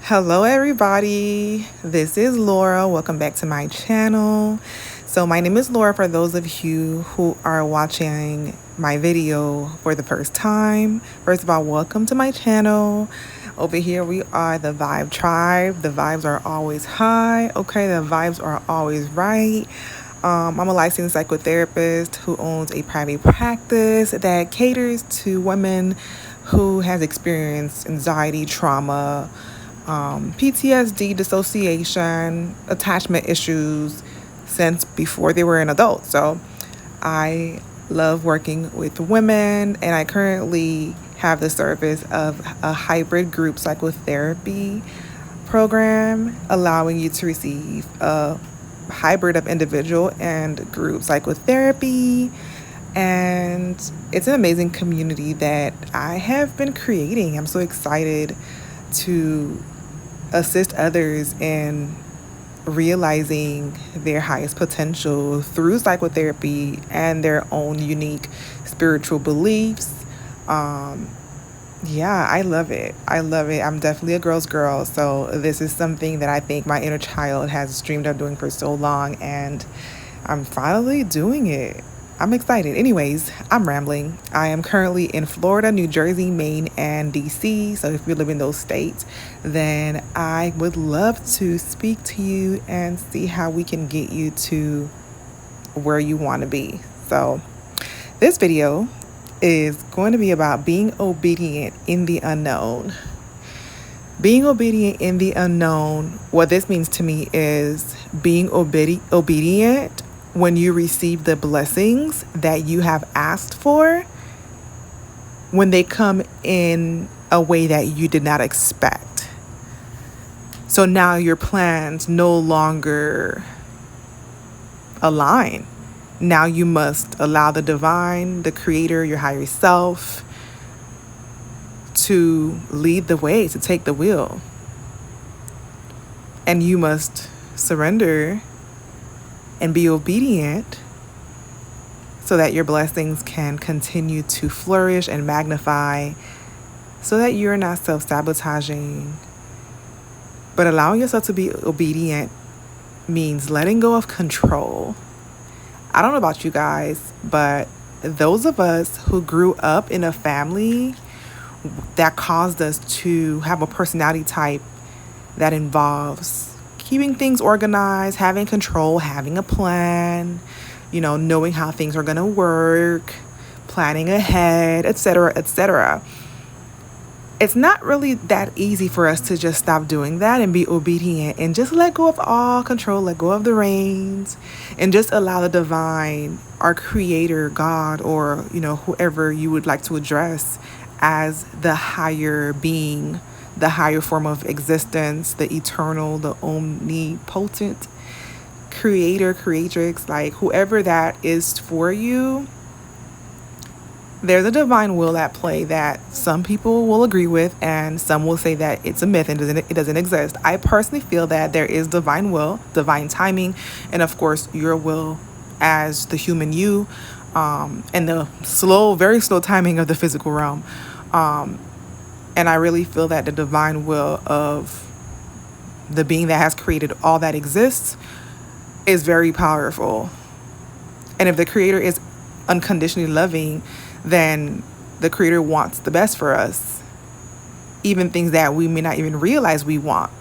Hello everybody, this is Laura. Welcome back to my channel. So my name is Laura for those of you who are watching my video for the first time. First of all, welcome to my channel. Over here we are the Vibe Tribe. The vibes are always high. Okay, the vibes are always right. I'm a licensed psychotherapist who owns a private practice that caters to women who has experienced anxiety, trauma, PTSD, dissociation, attachment issues since before they were an adult. So I love working with women, and I currently have the service of a hybrid group psychotherapy program, allowing you to receive a hybrid of individual and group psychotherapy. And it's an amazing community that I have been creating. I'm so excited to assist others in realizing their highest potential through psychotherapy and their own unique spiritual beliefs. Yeah, I love it. I'm definitely a girl's girl. So this is something that I think my inner child has dreamed of doing for so long, and I'm finally doing it. I'm excited. Anyways, I'm rambling. I am currently in Florida, New Jersey, Maine, and DC. So if you live in those states, then I would love to speak to you and see how we can get you to where you want to be. So this video is going to be about being obedient in the unknown. Being obedient in the unknown, what this means to me is being obedient when you receive the blessings that you have asked for, when they come in a way that you did not expect. So now your plans no longer align. Now you must allow the divine, the creator, your higher self, to lead the way, to take the wheel. And you must surrender and be obedient so that your blessings can continue to flourish and magnify, so that you're not self-sabotaging. But allowing yourself to be obedient means letting go of control. I don't know about you guys, but those of us who grew up in a family that caused us to have a personality type that involves keeping things organized, having control, having a plan, knowing how things are going to work, planning ahead, etc., etc. It's not really that easy for us to just stop doing that and be obedient and just let go of all control, let go of the reins, and just allow the divine, our creator, God, or, whoever you would like to address as the higher being, the higher form of existence, the eternal, the omnipotent creator, creatrix, like whoever that is for you. There's a divine will at play that some people will agree with, and some will say that it's a myth and it doesn't exist. I personally feel that there is divine will, divine timing, and of course your will as the human you, and the very slow timing of the physical realm. And I really feel that the divine will of the being that has created all that exists is very powerful. And if the creator is unconditionally loving, then the creator wants the best for us, even things that we may not even realize we want.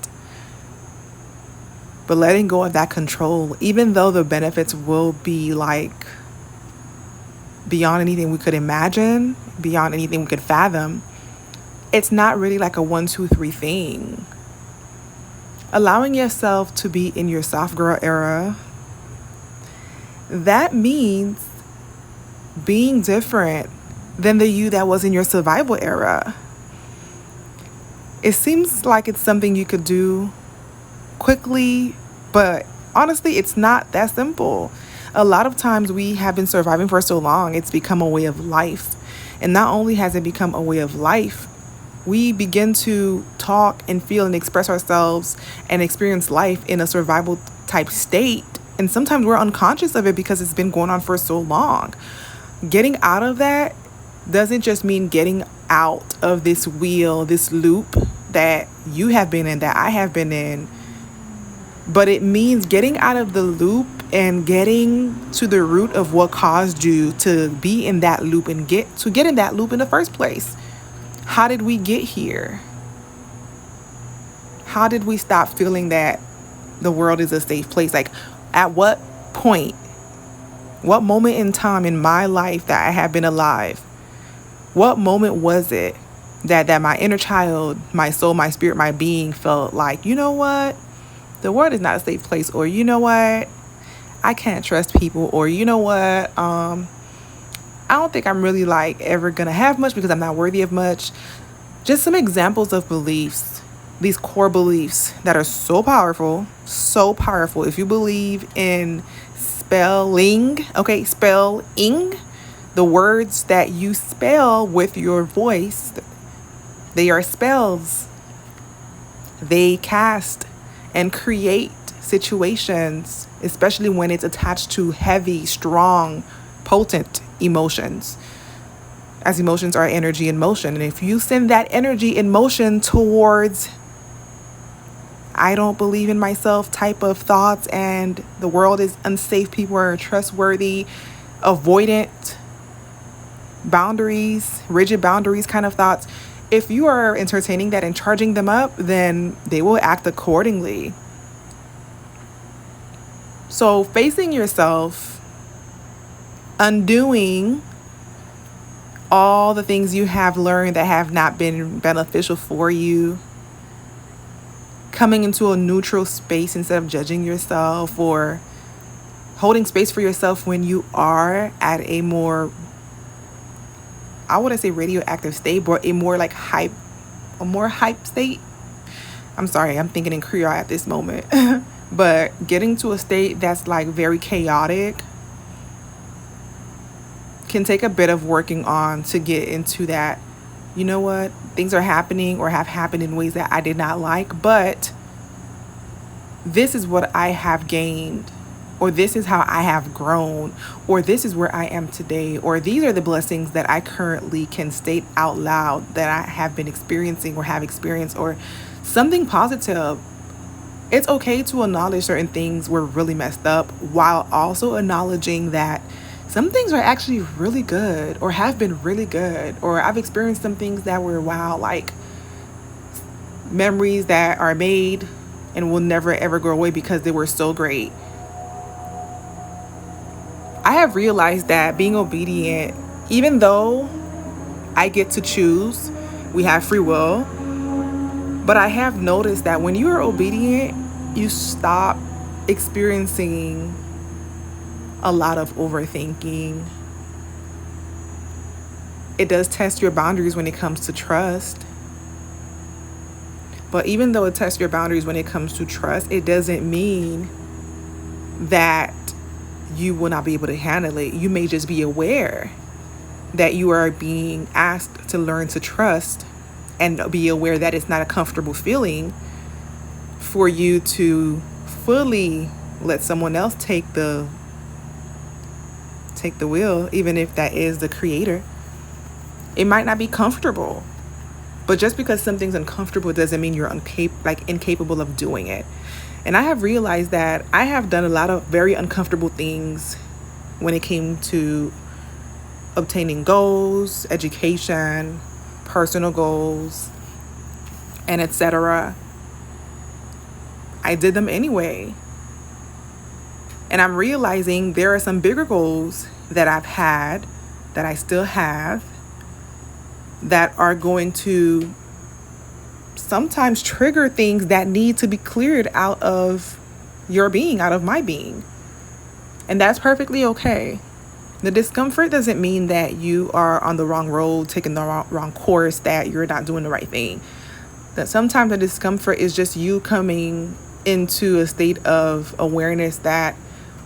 But letting go of that control, even though the benefits will be like beyond anything we could imagine, beyond anything we could fathom, it's not really like a 1, 2, 3 thing. Allowing yourself to be in your soft girl era, that means being different than the you that was in your survival era. It seems like it's something you could do quickly, but honestly, it's not that simple. A lot of times we have been surviving for so long, it's become a way of life. And not only has it become a way of life, we begin to talk and feel and express ourselves and experience life in a survival type state. And sometimes we're unconscious of it because it's been going on for so long. Getting out of that doesn't just mean getting out of this wheel, this loop that you have been in, that I have been in. But it means getting out of the loop and getting to the root of what caused you to be in that loop and get in that loop in the first place. How did we get here? How did we stop feeling that the world is a safe place? Like, at what point, what moment in time in my life that I have been alive, what moment was it that my inner child, my soul, my spirit, my being felt like, you know what? The world is not a safe place, or you know what? I can't trust people, or you know what? I don't think I'm really like ever gonna have much because I'm not worthy of much. Just some examples of beliefs, these core beliefs that are so powerful, so powerful. If you believe in spelling, the words that you spell with your voice, they are spells. They cast and create situations, especially when it's attached to heavy, strong, potent emotions, as emotions are energy in motion. And if you send that energy in motion towards I don't believe in myself type of thoughts, and the world is unsafe, people are trustworthy, avoidant boundaries, rigid boundaries kind of thoughts, if you are entertaining that and charging them up, then they will act accordingly. So facing yourself, undoing all the things you have learned that have not been beneficial for you, coming into a neutral space instead of judging yourself, or holding space for yourself when you are at a more, I wouldn't say radioactive state, but a more hype state. I'm sorry, I'm thinking in Creole at this moment. But getting to a state that's like very chaotic can take a bit of working on to get into that, you know what, things are happening or have happened in ways that I did not like, but this is what I have gained, or this is how I have grown, or this is where I am today, or these are the blessings that I currently can state out loud that I have been experiencing or have experienced, or something positive. It's okay to acknowledge certain things were really messed up while also acknowledging that some things are actually really good or have been really good, or I've experienced some things that were wow, like memories that are made and will never ever go away because they were so great. I have realized that being obedient, even though I get to choose, we have free will, but I have noticed that when you are obedient, you stop experiencing a lot of overthinking. It does test your boundaries when it comes to trust. But even though it tests your boundaries when it comes to trust, it doesn't mean that you will not be able to handle it. You may just be aware that you are being asked to learn to trust, and be aware that it's not a comfortable feeling for you to fully let someone else take the wheel, even if that is the creator. It might not be comfortable, but just because something's uncomfortable doesn't mean you're incapable of doing it. And I have realized that I have done a lot of very uncomfortable things when it came to obtaining goals, education, personal goals, and etc. I did them anyway. And I'm realizing there are some bigger goals that I've had, that I still have, that are going to sometimes trigger things that need to be cleared out of your being, out of my being. And that's perfectly okay. The discomfort doesn't mean that you are on the wrong road, taking the wrong course, that you're not doing the right thing. That sometimes the discomfort is just you coming into a state of awareness that,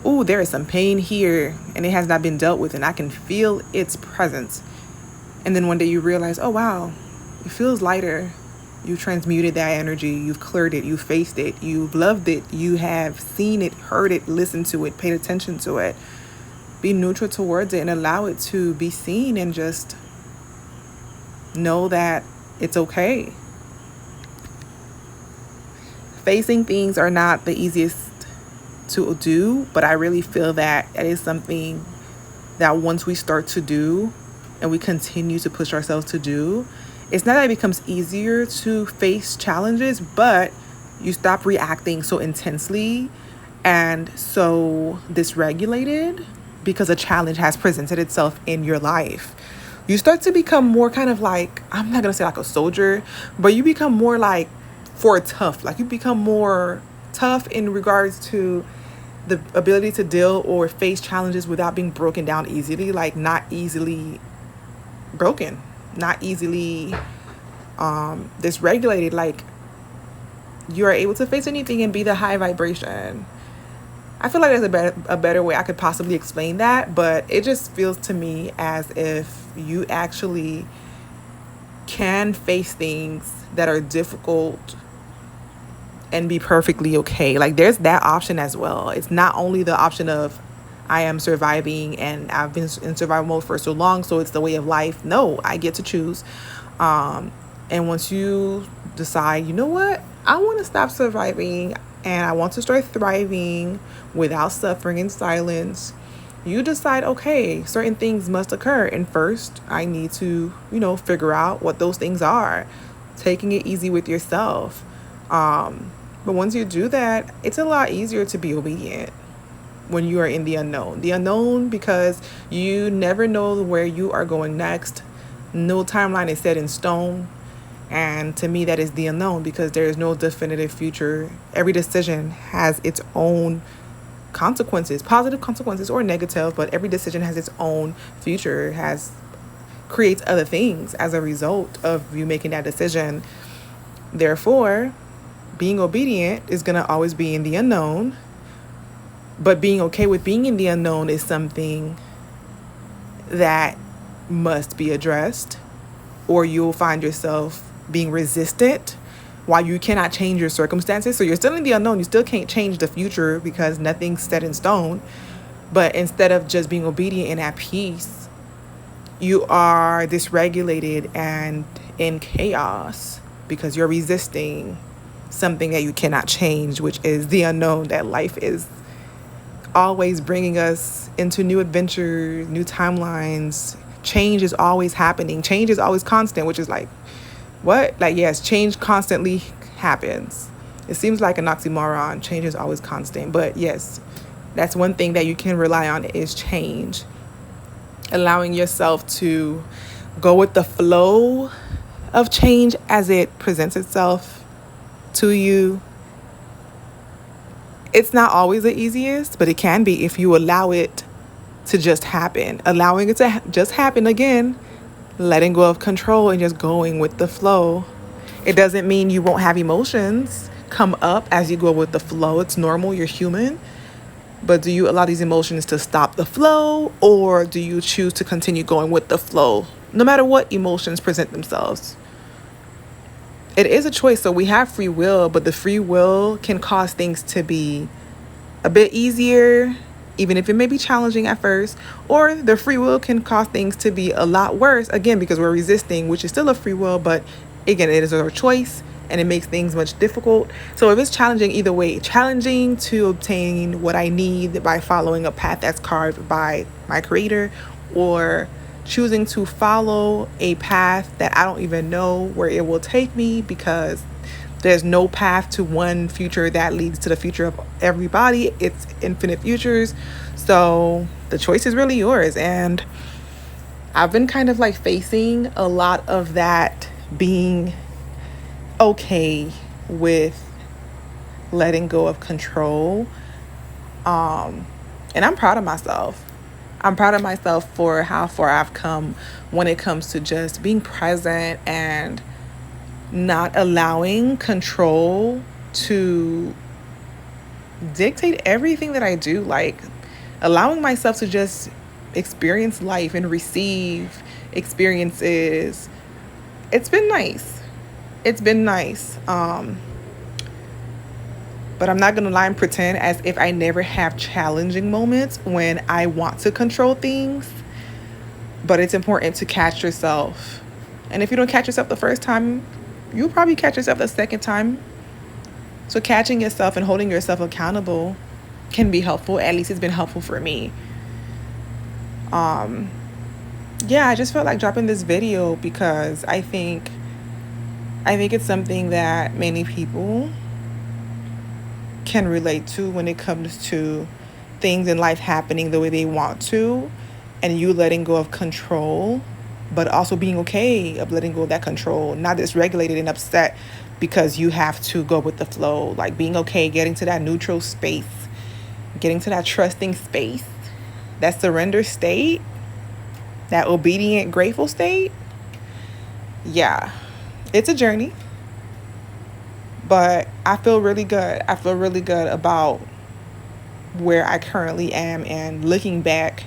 oh, there is some pain here and it has not been dealt with, and I can feel its presence. And then one day you realize, oh wow, it feels lighter. You transmuted that energy, you've cleared it, you faced it, you've loved it, you have seen it, heard it, listened to it, paid attention to it. Be neutral towards it and allow it to be seen, and just know that it's okay. Facing things are not the easiest to do, but I really feel that it is something that once we start to do and we continue to push ourselves to do, it's not that it becomes easier to face challenges, but you stop reacting so intensely and so dysregulated because a challenge has presented itself in your life. You start to become more kind of like, I'm not going to say like a soldier, but you become more like tough. Like you become more tough in regards to the ability to deal or face challenges without being broken down easily, like not easily broken, not easily dysregulated. Like you are able to face anything and be the high vibration. I feel like there's a better way I could possibly explain that, but it just feels to me as if you actually can face things that are difficult and be perfectly okay. Like there's that option as well. It's not only the option of I am surviving and I've been in survival mode for so long, so it's the way of life. No, I get to choose. And once you decide, you know what, I want to stop surviving and I want to start thriving without suffering in silence, you decide, okay, certain things must occur. And first, I need to, figure out what those things are. Taking it easy with yourself. But once you do that, it's a lot easier to be obedient when you are in the unknown. The unknown, because you never know where you are going next. No timeline is set in stone. And to me, that is the unknown, because there is no definitive future. Every decision has its own consequences, positive consequences or negative, but every decision has its own future, creates other things as a result of you making that decision. Therefore, being obedient is going to always be in the unknown, but being okay with being in the unknown is something that must be addressed, or you'll find yourself being resistant while you cannot change your circumstances. So you're still in the unknown. You still can't change the future because nothing's set in stone. But instead of just being obedient and at peace, you are dysregulated and in chaos because you're resisting something that you cannot change, which is the unknown, that life is always bringing us into new adventures, new timelines. Change is always happening. Change is always constant, which is like, what? Like, yes, change constantly happens. It seems like an oxymoron. Change is always constant. But yes, that's one thing that you can rely on is change. Allowing yourself to go with the flow of change as it presents itself to you. It's not always the easiest, but it can be if you allow it to just happen. Allowing it to just happen again. Letting go of control and just going with the flow. It doesn't mean you won't have emotions come up as you go with the flow. It's normal. You're human. But do you allow these emotions to stop the flow, or do you choose to continue going with the flow no matter what emotions present themselves? It is a choice. So we have free will, but the free will can cause things to be a bit easier, even if it may be challenging at first, or the free will can cause things to be a lot worse, again, because we're resisting, which is still a free will, but again, it is our choice and it makes things much difficult. So if it's challenging either way, challenging to obtain what I need by following a path that's carved by my creator, or choosing to follow a path that I don't even know where it will take me, because there's no path to one future that leads to the future of everybody. It's infinite futures. So the choice is really yours. And I've been kind of like facing a lot of that, being okay with letting go of control. And I'm proud of myself. I'm proud of myself for how far I've come when it comes to just being present and not allowing control to dictate everything that I do. Like allowing myself to just experience life and receive experiences. It's been nice. But I'm not gonna lie and pretend as if I never have challenging moments when I want to control things. But it's important to catch yourself. And if you don't catch yourself the first time, you'll probably catch yourself the second time. So catching yourself and holding yourself accountable can be helpful. At least it's been helpful for me. Yeah, I just felt like dropping this video because I think it's something that many people can relate to when it comes to things in life happening the way they want to, and you letting go of control, but also being okay of letting go of that control, not dysregulated and upset because you have to go with the flow. Like being okay, getting to that neutral space, getting to that trusting space, that surrender state, that obedient, grateful state. Yeah, it's a journey, but I feel really good. I feel really good about where I currently am, and looking back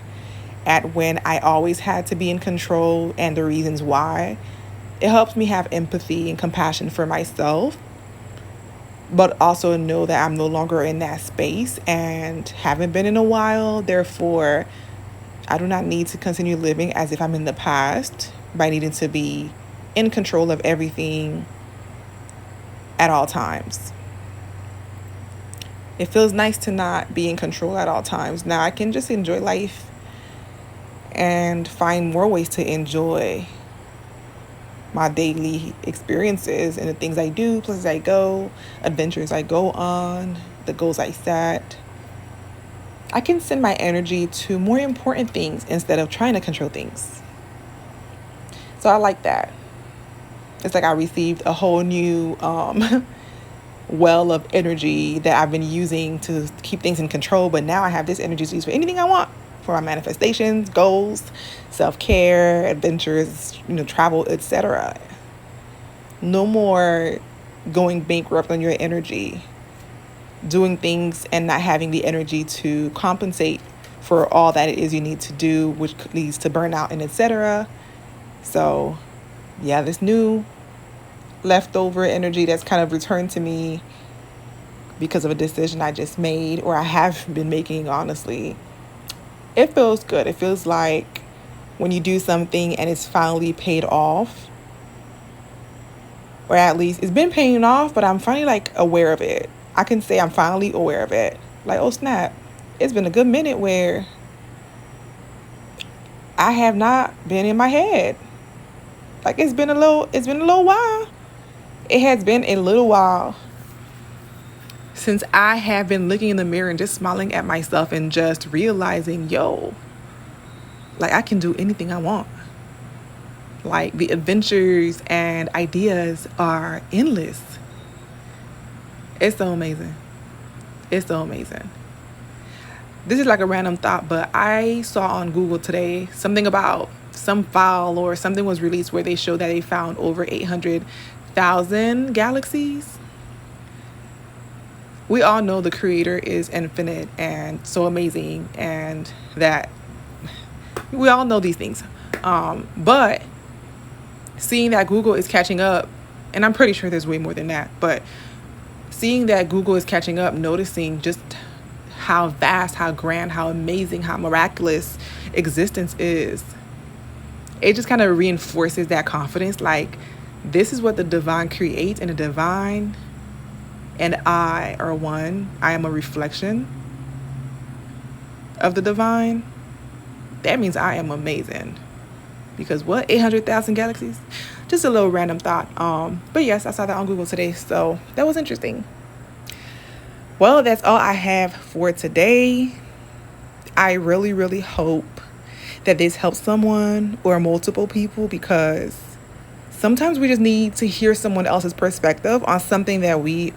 at when I always had to be in control and the reasons why. It helps me have empathy and compassion for myself, but also know that I'm no longer in that space and haven't been in a while. Therefore, I do not need to continue living as if I'm in the past by needing to be in control of everything at all times. It feels nice to not be in control at all times. Now I can just enjoy life and find more ways to enjoy my daily experiences and the things I do, places I go, adventures I go on, the goals I set. I can send my energy to more important things instead of trying to control things. So I like that. It's like I received a whole new well of energy that I've been using to keep things in control, but now I have this energy to use for anything I want, for my manifestations, goals, self-care, adventures, travel, etc. No more going bankrupt on your energy, doing things and not having the energy to compensate for all that it is you need to do, which leads to burnout and etc. So yeah, this new leftover energy that's kind of returned to me because of a decision I just made, or I have been making, honestly. It feels good. It feels like when you do something and it's finally paid off, or at least it's been paying off, but I'm finally like aware of it. I can say I'm finally aware of it. Like, oh snap, it's been a good minute where I have not been in my head. Like it's been a little while. It has been a little while since I have been looking in the mirror and just smiling at myself and just realizing, yo, like I can do anything I want. Like the adventures and ideas are endless. It's so amazing. It's so amazing. This is like a random thought, but I saw on Google today something about some file or something was released where they showed that they found over 800,000 galaxies. We all know the creator is infinite and so amazing, and that we all know these things. But seeing that Google is catching up, and I'm pretty sure there's way more than that, but seeing that Google is catching up, noticing just how vast, how grand, how amazing, how miraculous existence is, it just kind of reinforces that confidence. Like, this is what the divine creates, and the divine and I are one. I am a reflection of the divine. That means I am amazing. Because what? 800,000 galaxies? Just a little random thought. But yes, I saw that on Google today, so that was interesting. Well, that's all I have for today. I really, really hope that this helps someone or multiple people, because sometimes we just need to hear someone else's perspective on something that we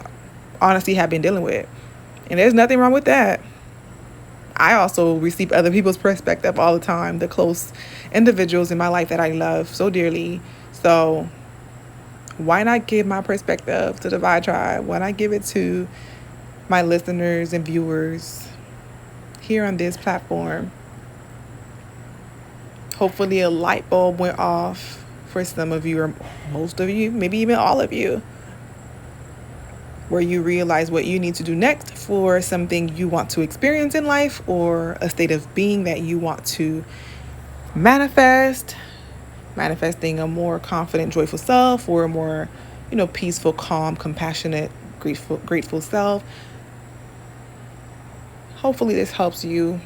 honestly have been dealing with. And there's nothing wrong with that. I also receive other people's perspective all the time, the close individuals in my life that I love so dearly. So why not give my perspective to the Vibe Tribe? Why not give it to my listeners and viewers here on this platform? Hopefully a light bulb went off for some of you, or most of you, maybe even all of you, where you realize what you need to do next for something you want to experience in life, or a state of being that you want to manifesting a more confident, joyful self, or a more, peaceful, calm, compassionate, grateful self. Hopefully this helps you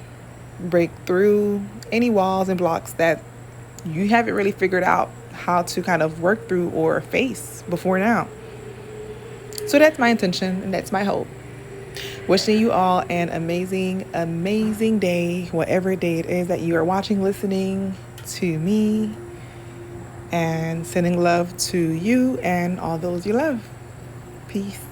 break through any walls and blocks that you haven't really figured out how to kind of work through or face before now. So that's my intention and that's my hope. Wishing you all an amazing, amazing day, whatever day it is that you are watching, listening to me, and sending love to you and all those you love. Peace.